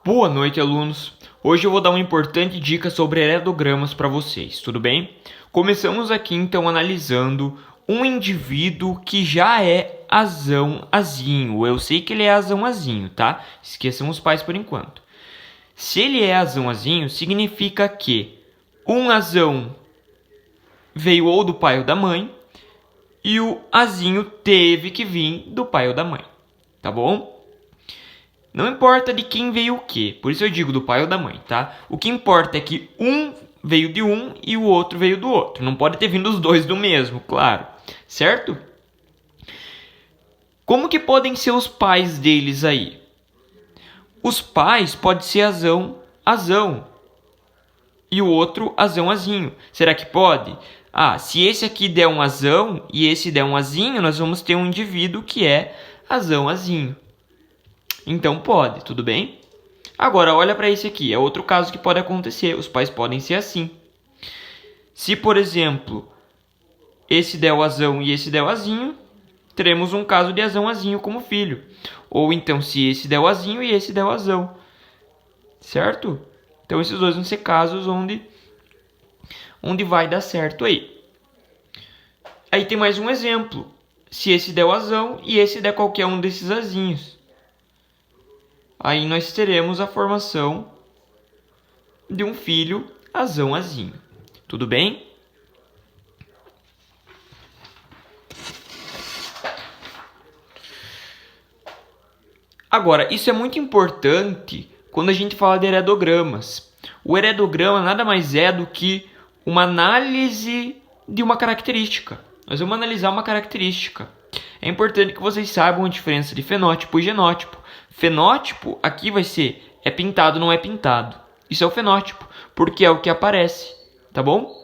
Boa noite, alunos! Hoje eu vou dar uma importante dica sobre heredogramas para vocês, tudo bem? Começamos aqui então analisando um indivíduo que já é azão-azinho. Eu sei que ele é azão-azinho, tá? Esqueçam os pais por enquanto. Se ele é azão-azinho, significa que um azão veio ou do pai ou da mãe e o azinho teve que vir do pai ou da mãe, tá bom? Não importa de quem veio o quê, por isso eu digo do pai ou da mãe, tá? O que importa é que um veio de um e o outro veio do outro. Não pode ter vindo os dois do mesmo, claro, certo? Como que podem ser os pais deles aí? Os pais podem ser azão e o outro azão-azinho. Será que pode? Ah, se esse aqui der um azão e esse der um azinho, nós vamos ter um indivíduo que é azão-azinho. Então pode, tudo bem? Agora, olha para esse aqui. É outro caso que pode acontecer. Os pais podem ser assim. Se, por exemplo, esse der o azão e esse der o azinho, teremos um caso de azão-azinho como filho. Ou então, se esse der o azinho e esse der o azão. Certo? Então, esses dois vão ser casos onde vai dar certo aí. Aí tem mais um exemplo. Se esse der o azão e esse der qualquer um desses azinhos. Aí nós teremos a formação de um filho azão-azinho. Tudo bem? Agora, isso é muito importante quando a gente fala de heredogramas. O heredograma nada mais é do que uma análise de uma característica. Nós vamos analisar uma característica. É importante que vocês saibam a diferença de fenótipo e genótipo. Fenótipo aqui vai ser é pintado, não é pintado. Isso é o fenótipo, porque é o que aparece, tá bom?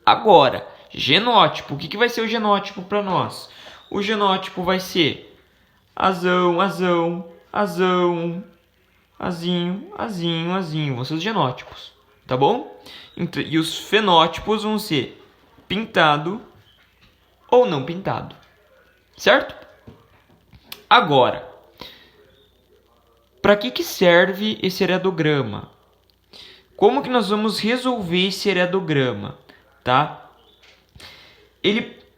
Agora, genótipo. O que vai ser o genótipo para nós? O genótipo vai ser azão, azão, azão, azinho, azinho, azinho. Vão ser os genótipos, tá bom? E os fenótipos vão ser pintado ou não pintado, certo? Agora, para que serve esse heredograma? Como que nós vamos resolver esse heredograma, tá?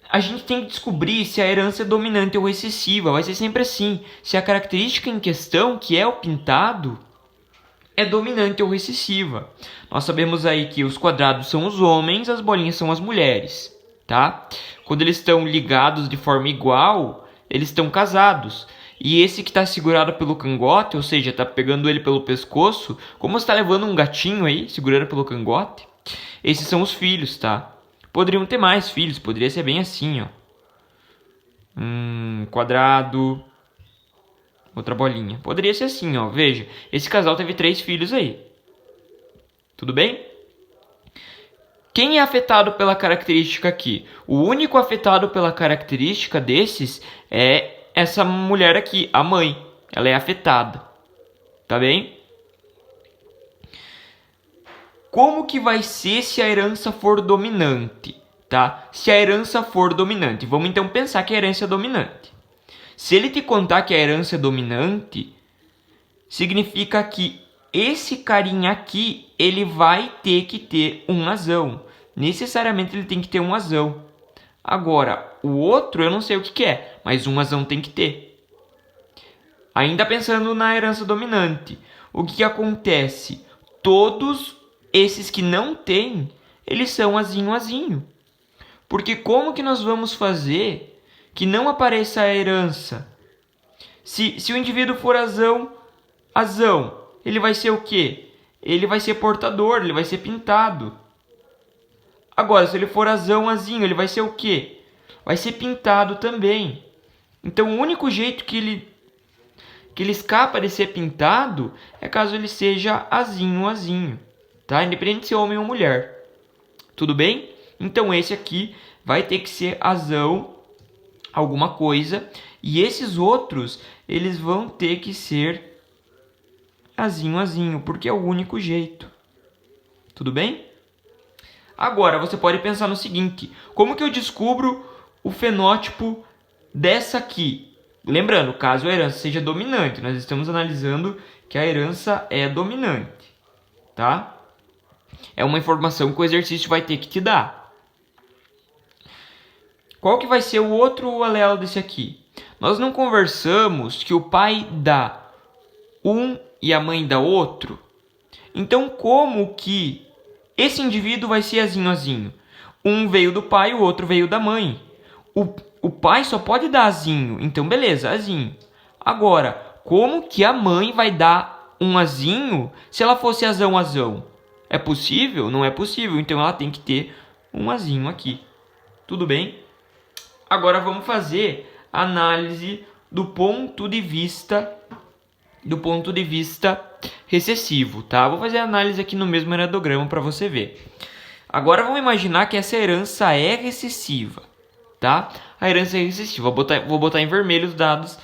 A gente tem que descobrir se a herança é dominante ou recessiva. Vai ser sempre assim. Se a característica em questão, que é o pintado, é dominante ou recessiva. Nós sabemos aí que os quadrados são os homens, as bolinhas são as mulheres, tá? Quando eles estão ligados de forma igual, eles estão casados. E esse que está segurado pelo cangote, ou seja, está pegando ele pelo pescoço, como está levando um gatinho aí, segurando pelo cangote, esses são os filhos, tá? Poderiam ter mais filhos, poderia ser bem assim, ó. Quadrado, outra bolinha. Poderia ser assim, ó. Veja, esse casal teve 3 filhos aí. Tudo bem? Quem é afetado pela característica aqui? O único afetado pela característica desses é essa mulher aqui, a mãe. Ela é afetada. Tá bem? Como que vai ser se a herança for dominante, tá? Se a herança for dominante, vamos então pensar que a herança é dominante. Se ele te contar que a herança é dominante, significa que esse carinha aqui, ele vai ter que ter um azão. Necessariamente ele tem que ter um azão. Agora, o outro eu não sei o que é, mas um azão tem que ter. Ainda pensando na herança dominante, o que acontece? Todos esses que não têm, eles são azinho. Porque como que nós vamos fazer que não apareça a herança? Se o indivíduo for azão, ele vai ser o quê? Ele vai ser portador, ele vai ser pintado. Agora, se ele for azinho, ele vai ser o quê? Vai ser pintado também. Então, o único jeito que ele escapa de ser pintado é caso ele seja azinho. Tá? Independente de ser homem ou mulher. Tudo bem? Então esse aqui vai ter que ser azão alguma coisa. E esses outros, eles vão ter que ser azinho, porque é o único jeito. Tudo bem? Agora, você pode pensar no seguinte. Como que eu descubro o fenótipo dessa aqui? Lembrando, caso a herança seja dominante, nós estamos analisando que a herança é dominante, tá? É uma informação que o exercício vai ter que te dar. Qual que vai ser o outro alelo desse aqui? Nós não conversamos que o pai dá um e a mãe dá outro? Então, como que esse indivíduo vai ser azinho? Um veio do pai, o outro veio da mãe. O pai só pode dar azinho, então beleza, azinho. Agora, como que a mãe vai dar um azinho se ela fosse azão? É possível? Não é possível, então ela tem que ter um azinho aqui. Tudo bem? Agora vamos fazer a análise do ponto de vista recessivo, tá? Vou fazer a análise aqui no mesmo heredograma para você ver. Agora vamos imaginar que essa herança é recessiva, tá? A herança é recessiva. Vou botar em vermelho os dados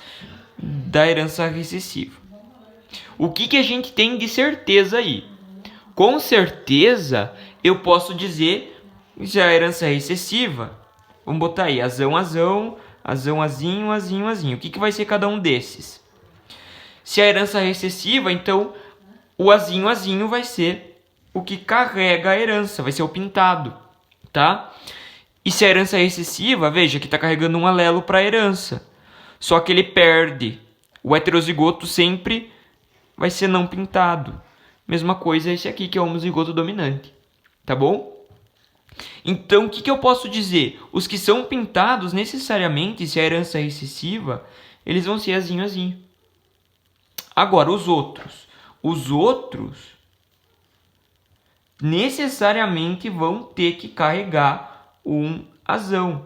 da herança recessiva. O que a gente tem de certeza aí? Com certeza, eu posso dizer que a herança é recessiva. Vamos botar aí, azinho. O que vai ser cada um desses? Se a herança é recessiva, então o azinho vai ser o que carrega a herança, vai ser o pintado, tá? E se a herança é recessiva, veja que está carregando um alelo para a herança. Só que ele perde. O heterozigoto sempre vai ser não pintado. Mesma coisa esse aqui, que é o homozigoto dominante. Tá bom? Então, o que eu posso dizer? Os que são pintados, necessariamente, se a herança é recessiva, eles vão ser azinho. Agora, os outros necessariamente vão ter que carregar um azão.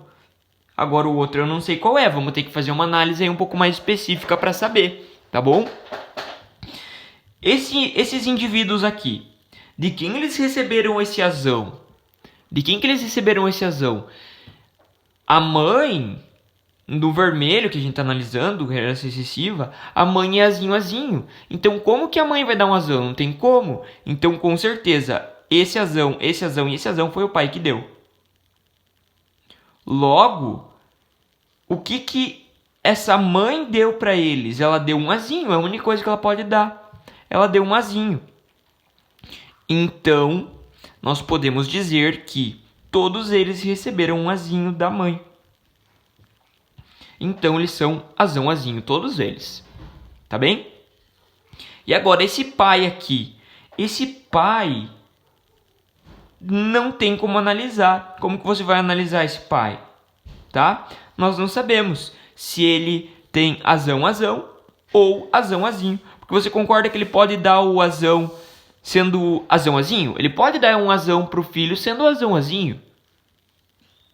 Agora, o outro eu não sei qual é. Vamos ter que fazer uma análise aí um pouco mais específica para saber, tá bom? Esses indivíduos aqui, de quem eles receberam esse azão? A mãe, do vermelho que a gente está analisando, herança recessiva, a mãe é azinho. Então, como que a mãe vai dar um azão? Não tem como. Então, com certeza, esse azão e esse azão foi o pai que deu. Logo, o que essa mãe deu para eles? Ela deu um azinho, é a única coisa que ela pode dar. Ela deu um azinho. Então, nós podemos dizer que todos eles receberam um azinho da mãe. Então, eles são azinho, todos eles. Tá bem? E agora, esse pai aqui. Esse pai não tem como analisar. Como que você vai analisar esse pai? Tá? Nós não sabemos se ele tem azão ou azinho. Porque você concorda que ele pode dar o azão sendo azinho? Ele pode dar um azão para o filho sendo azinho.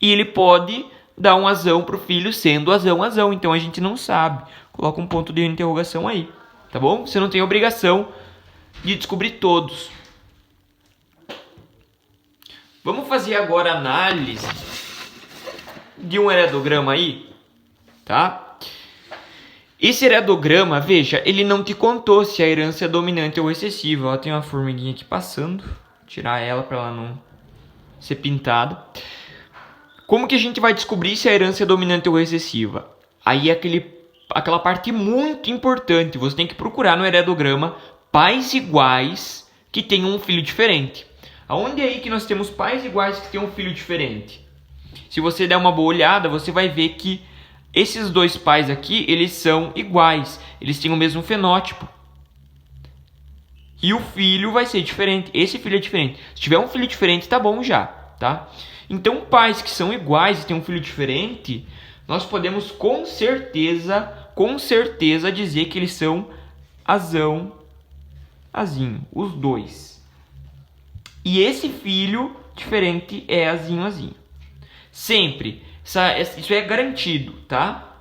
E ele pode dar um azão para o filho sendo azão. Então a gente não sabe. Coloca um ponto de interrogação aí. Tá bom? Você não tem obrigação de descobrir todos. Vamos fazer agora a análise de um heredograma aí. Tá? Esse heredograma, veja, ele não te contou se a herança é dominante ou recessiva. Ó, tem uma formiguinha aqui passando. Vou tirar ela para ela não ser pintada. Como que a gente vai descobrir se a herança é dominante ou recessiva? Aí é aquela parte muito importante. Você tem que procurar no heredograma pais iguais que tenham um filho diferente. Aonde é aí que nós temos pais iguais que tenham um filho diferente? Se você der uma boa olhada, você vai ver que esses dois pais aqui, eles são iguais. Eles têm o mesmo fenótipo. E o filho vai ser diferente. Esse filho é diferente. Se tiver um filho diferente, tá bom já, tá? Então, pais que são iguais e têm um filho diferente, nós podemos com certeza dizer que eles são azinho, os dois. E esse filho diferente é azinho. Sempre. Isso é garantido, tá?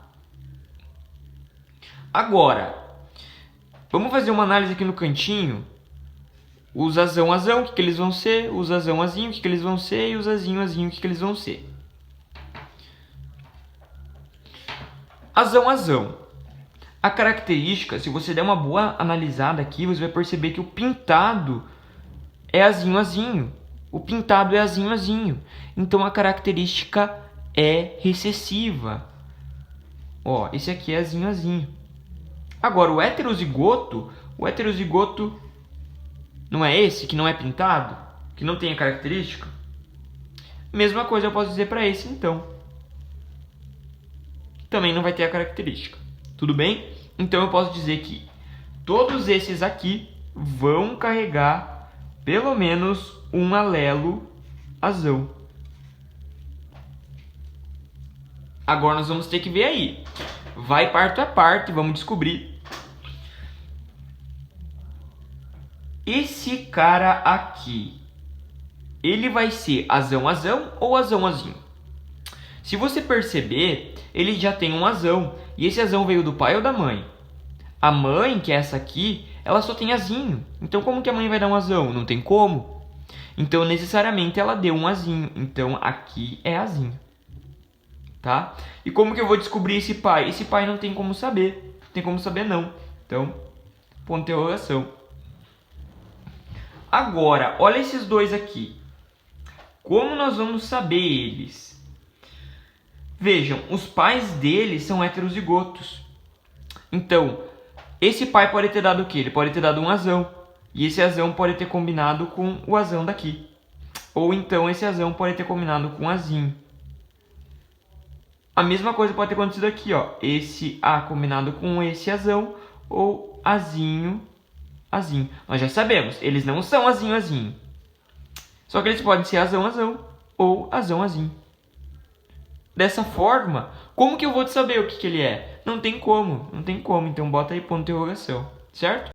Agora, vamos fazer uma análise aqui no cantinho. Os azão, o que eles vão ser? Os azinho, o que eles vão ser? E os azinho, o que eles vão ser? Azão. A característica, se você der uma boa analisada aqui, você vai perceber que o pintado é azinho. O pintado é azinho. Então, a característica é recessiva. Ó, esse aqui é azinho, azinho. Agora, o heterozigoto não é esse, que não é pintado? Que não tem a característica? Mesma coisa eu posso dizer para esse, então. Também não vai ter a característica. Tudo bem? Então eu posso dizer que todos esses aqui vão carregar pelo menos um alelo azão. Agora nós vamos ter que ver aí. Vai parte a parte, vamos descobrir. Esse cara aqui, ele vai ser azão-azão ou azão-azinho? Se você perceber, ele já tem um azão. E esse azão veio do pai ou da mãe? A mãe, que é essa aqui, ela só tem azinho. Então como que a mãe vai dar um azão? Não tem como. Então necessariamente ela deu um azinho. Então aqui é azinho. Tá? E como que eu vou descobrir esse pai? Esse pai não tem como saber. Não tem como saber não. Então, ponto de interrogação. Agora, olha esses dois aqui. Como nós vamos saber eles? Vejam, os pais deles são heterozigotos. Então, esse pai pode ter dado o quê? Ele pode ter dado um azão. E esse azão pode ter combinado com o azão daqui. Ou então esse azão pode ter combinado com o azinho. A mesma coisa pode ter acontecido aqui, ó. Esse A combinado com esse azão ou azinho, azinho. Nós já sabemos, eles não são azinho, azinho. Só que eles podem ser azão, azão ou azão, azinho. Dessa forma, como que eu vou saber o que ele é? Não tem como, não tem como. Então bota aí ponto de interrogação, certo?